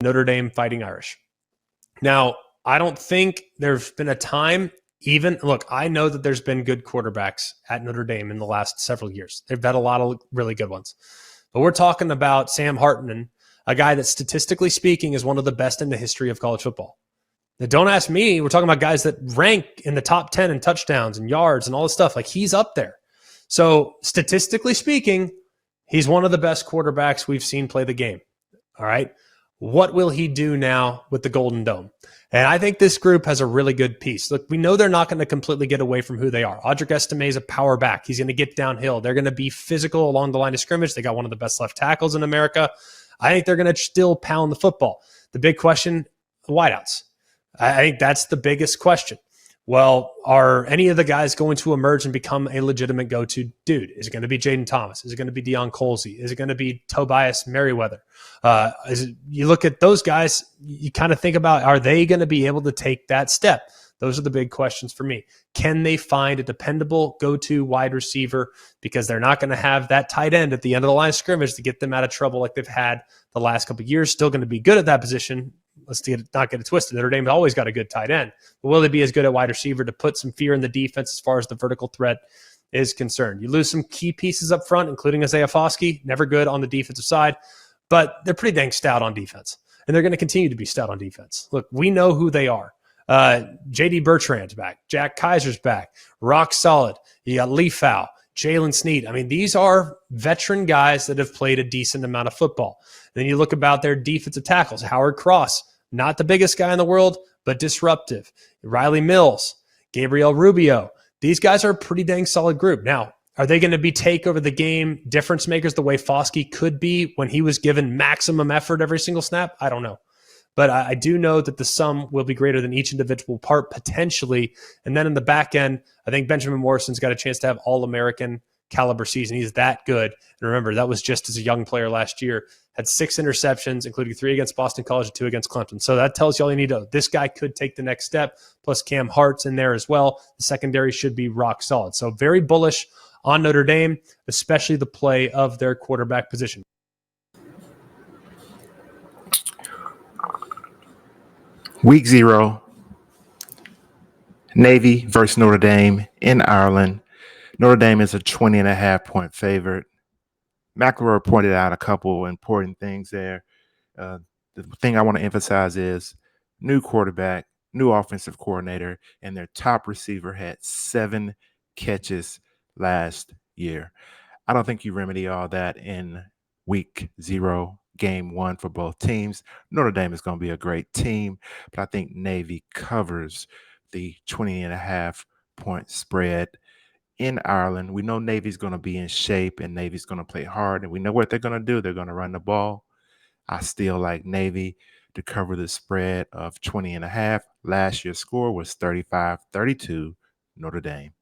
Notre Dame Fighting Irish. Now, I don't think there's been a time look, I know that there's been good quarterbacks at Notre Dame in the last several years. They've had a lot of really good ones. But we're talking about Sam Hartman, a guy that statistically speaking is one of the best in the history of college football. Now, don't ask me. We're talking about guys that rank in the top 10 in touchdowns and yards and all this stuff. Like, he's up there. So statistically speaking, he's one of the best quarterbacks we've seen play the game. All right. What will he do now with the Golden Dome? And I think this group has a really good piece. Look, we know they're not going to completely get away from who they are. Audric Estime is a power back. He's going to get downhill. They're going to be physical along the line of scrimmage. They got one of the best left tackles in America. I think they're going to still pound the football. The big question, wideouts. I think that's the biggest question. Well, are any of the guys going to emerge and become a legitimate go-to dude? Is it going to be Jaden Thomas? Is it going to be Deion Colsey? Is it going to be Tobias Merriweather? You look at those guys, you kind of think about, are they going to be able to take that step? Those are the big questions for me. Can they find a dependable go-to wide receiver? Because they're not going to have that tight end at the end of the line of scrimmage to get them out of trouble like they've had the last couple of years. Still going to be good at that position. Let's not get it twisted. Notre Dame's always got a good tight end. But will they be as good at wide receiver to put some fear in the defense as far as the vertical threat is concerned? You lose some key pieces up front, including Isaiah Foskey, never good on the defensive side, but they're pretty dang stout on defense. And they're going to continue to be stout on defense. Look, we know who they are. J.D. Bertrand's back. Jack Kaiser's back. Rock solid. You got Lee Fow, Jalen Snead. I mean, these are veteran guys that have played a decent amount of football. Then you look about their defensive tackles. Howard Cross, not the biggest guy in the world, but disruptive. Riley Mills, Gabriel Rubio. These guys are a pretty dang solid group. Now, are they going to be take over the game difference makers the way Foskey could be when he was given maximum effort every single snap? I don't know. But I do know that the sum will be greater than each individual part potentially. And then in the back end, I think Benjamin Morrison's got a chance to have All-American caliber season. He's that good. And remember, that was just as a young player last year. Had 6 interceptions, including 3 against Boston College and 2 against Clemson. So that tells you all you need to know. This guy could take the next step. Plus Cam Hart's in there as well. The secondary should be rock solid. So very bullish on Notre Dame, especially the play of their quarterback position. Week 0, Navy versus Notre Dame in Ireland. Notre Dame is a 20.5-point favorite. McElroy pointed out a couple important things there. The thing I want to emphasize is new quarterback, new offensive coordinator, and their top receiver had 7 catches last year. I don't think you remedy all that in week 0. Game 1 for both teams. Notre Dame is going to be a great team, but I think Navy covers the 20.5-point spread in Ireland. We know Navy's going to be in shape and Navy's going to play hard, and we know what they're going to do. They're going to run the ball. I still like Navy to cover the spread of 20.5. Last year's score was 35-32 Notre Dame.